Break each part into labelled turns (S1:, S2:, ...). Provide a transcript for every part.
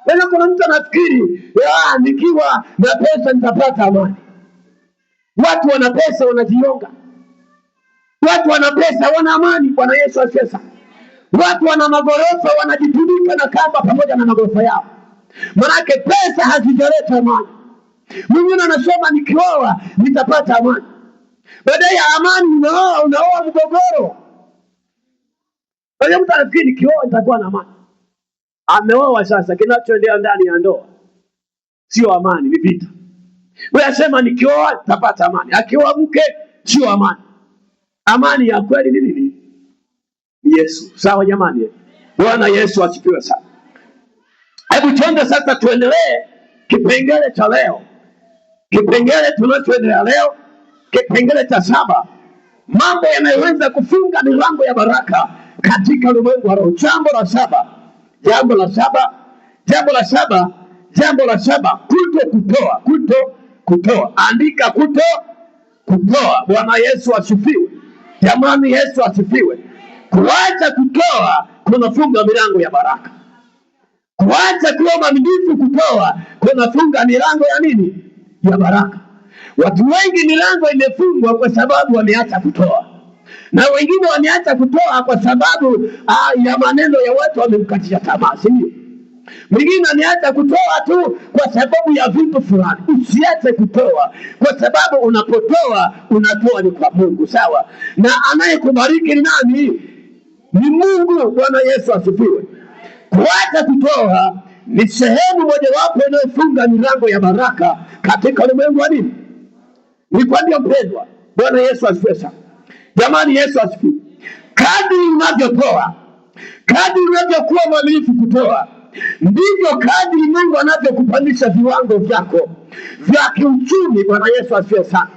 S1: Wewe kuna mtu anafikiri nikiwa na pesa nitapata amani. Watu wana pesa wanajionga. Watu wana pesa wana amani. Bwana Yesu asifiwe sana. Watu wana magorofa wanajitundika na kamba pamoja na magorofa yao. Manake pesa hazijaleta amani. Mwingine anasema nikioa nitapata amani. Baadaye ya amani unaoa mgogoro. Wale mtu anafikiri nikioa nitakuwa na amani. Ameoa sasa, kinachoendelea ndani ya ndoa sio amani, ni vita. Wewe asema nikioa nitapata amani. Akioa mke sio amani. Amani ya kweli ni nini? Yesu. Sawa jamani? Bwana Yesu asifiwe sana. Hebu twende sasa tuendelee kipengele cha leo. Kipengele tunachoendelea leo, kipengele cha 7. Mambo yanayoweza kufunga milango ya baraka katika ulimwengu wa roho. Jambo la 7. Kutoa. Andika kutoa. Bwana Yesu asifiwe. Jamani, Yesu asifiwe. Kuacha kutoa kunafunga milango ya baraka. Kuacha kuwa mwaminifu kutoa kunafunga milango ya nini? Ya baraka. Watu wengi milango imefungwa kwa sababu wameacha kutoa, na wengine wameacha kutoa kwa sababu ya maneno ya watu wamemkatisha tamaa, si ndio? Mwingine ameacha kutoa tu kwa sababu ya vitu fulani. Usiache kutoa, kwa sababu unapotoa unatoa ni kwa Mungu, sawa? Na anayekubariki ni nani? Ni Mungu. Bwana Yesu asifiwe. Kuacha kutoa ni sehemu mojawapo inayofunga milango ya baraka katika ulimwengu wa dini. Ni kwa ndio mpendwa. Bwana Yesu asifiwe sana. Jamani, Yesu asifiwe. Kadri unavyotoa, kadri unavyokuwa mwaminifu kutoa, ndivyo kadri Mungu anavyokupandisha viwango vyako vya kiuchumi. Bwana Yesu asifiwe sana.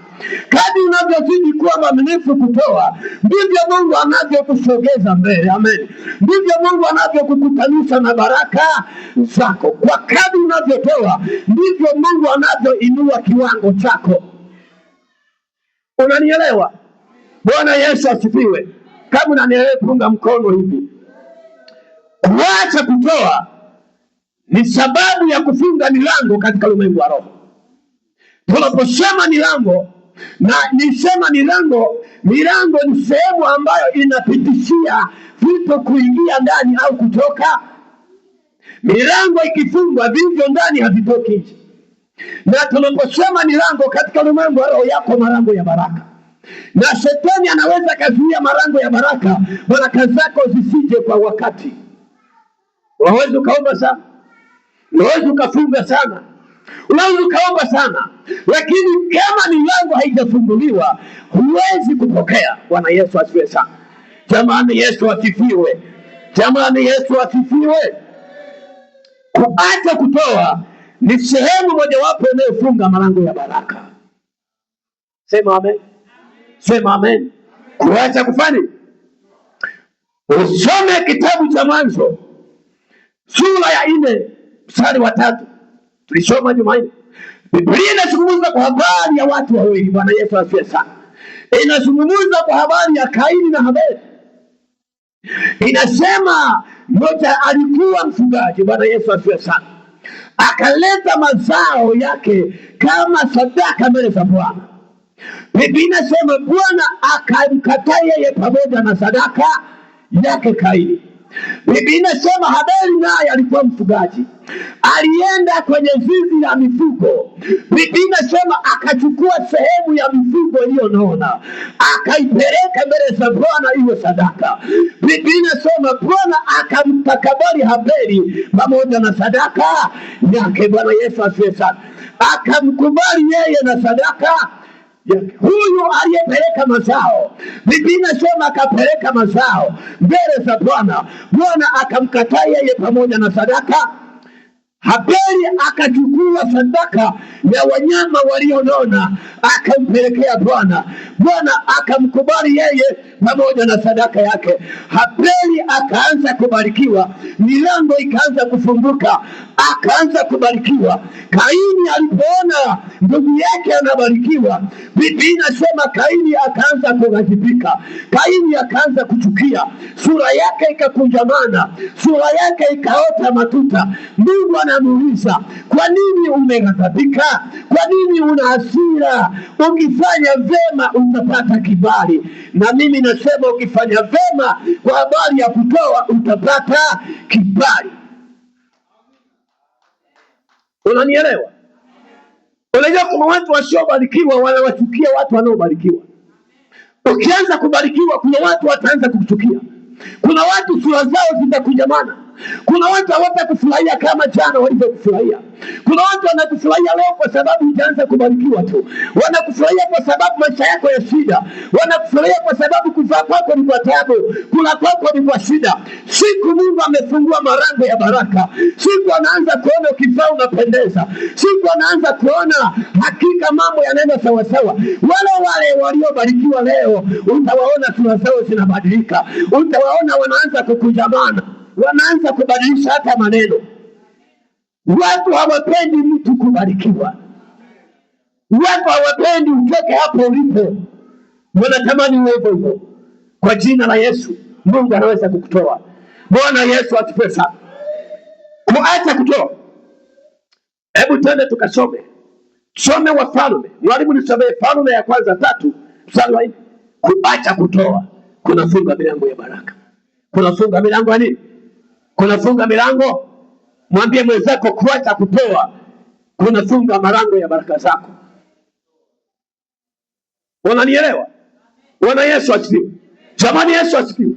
S1: Kadri unavyozidi kuwa mwaminifu kutoa, ndivyo Mungu anavyokusogeza mbele. Amen. Ndivyo Mungu anavyokukutanisha na baraka zako. Kwa kadri unavyotoa, ndivyo Mungu anavyoinua kiwango chako. Unanielewa? Bwana Yesu asifiwe. Kama unanielewa, punga mkono hivi. Kuacha kutoa ni sababu ya kufunga milango katika ulimwengu wa roho. Tunaposema milango, na nisema milango ni sehemu ambayo inapitishia vitu kuingia ndani au kutoka. Milango ikifungwa, vivyo ndani havitoki nje. Na tunaposema milango katika ulimwengu wa roho, yako malango ya baraka, na shetani anaweza kazuia malango ya baraka zako zisije kwa wakati. Unaweza ukaomba sana, unaweza ukafunga sana, unaweza ukaomba sana, lakini kama milango haijafunguliwa huwezi kupokea. Bwana Yesu asifiwe sana. Jamani, Yesu asifiwe. Jamani, Yesu asifiwe. Kuacha kutoa ni sehemu mojawapo inayofunga malango ya baraka. Sema amen. Sema amen. Kuacha kufanya. Usome kitabu cha Mwanzo sura ya 4 mstari wa 3. Tulisoma Jumanne. Biblia inazungumza kwa habari ya watu wawili. Bwana Yesu asifiwe sana. Inazungumza kwa habari ya Kaini na Habili. Inasema mmoja alikuwa mfugaji. Bwana Yesu asifiwe sana. Akaleta mazao yake kama sadaka mbele za Bwana. Biblia inasema Bwana akamkataa yeye pamoja na sadaka yake Kaini. Biblia inasema Habili naye alikuwa mfugaji, alienda kwenye zizi la mifugo. Biblia inasema akachukua sehemu ya mifugo iliyonona, akaipeleka mbele za Bwana iwe sadaka. Biblia inasema Bwana akamtakabali Habili pamoja na sadaka yake. Bwana Yesu asifiwe sana. Akamkubali yeye na sadaka. Huyu aliyepeleka mazao, Biblia inasema akapeleka mazao mbele za Bwana. Bwana akamkataa yeye pamoja na sadaka. Habili akachukua sadaka ya wanyama walionona akampelekea Bwana. Bwana akamkubali yeye pamoja na sadaka yake. Habili akaanza kubarikiwa, milango ikaanza kufunguka, akaanza kubarikiwa. Kaini alipoona ndugu yake anabarikiwa, Biblia inasema Kaini akaanza kughadhibika. Kaini akaanza kuchukia, sura yake ikakunjamana, sura yake ikaota matuta. Mungu anamuuliza, kwa nini umeghadhabika? Kwa nini una hasira? Ukifanya vema utapata kibali. Na mimi nasema ukifanya vema kwa habari ya kutoa utapata kibali. Unanielewa? Unajua kuna watu wasiobarikiwa wanawachukia watu wanaobarikiwa. Ukianza kubarikiwa, kuna watu wataanza kukuchukia. Kuna watu sura zao zitakunjamana. Kuna watu hawatakufurahia kama jana walivyokufurahia. Kuna watu wanakufurahia leo kwa sababu utaanza kubarikiwa tu. Wanakufurahia kwa sababu maisha yako ya shida. Wanakufurahia kwa sababu kuvaa kwako ni kwa taabu, kula kwako ni kwa shida. Siku Mungu amefungua malango ya baraka, siku anaanza kuona ukivaa unapendeza, siku anaanza kuona hakika mambo yanaenda sawasawa. Wale waliobarikiwa leo utawaona sura zao zinabadilika. Utawaona wanaanza kukunjamana, wanaanza kubadilisha hata maneno. Watu hawapendi mtu kubarikiwa. Watu hawapendi utoke hapo ulipo, wanatamani uwe hivyo. Kwa jina la Yesu, Mungu anaweza kukutoa. Bwana Yesu atupe sana. Kuacha kutoa. Hebu twende tukasome. Some Wafalme. Mwalimu nisomee Wafalme ya kwanza 3 mstari wa 4. Kuacha kutoa kunafunga milango ya baraka. Kunafunga milango ya nini? Kunafunga milango. Mwambie mwenzako, kuacha kutoa kunafunga milango ya baraka zako. Unanielewa? Bwana Yesu asifiwe. Jamani, Yesu asifiwe.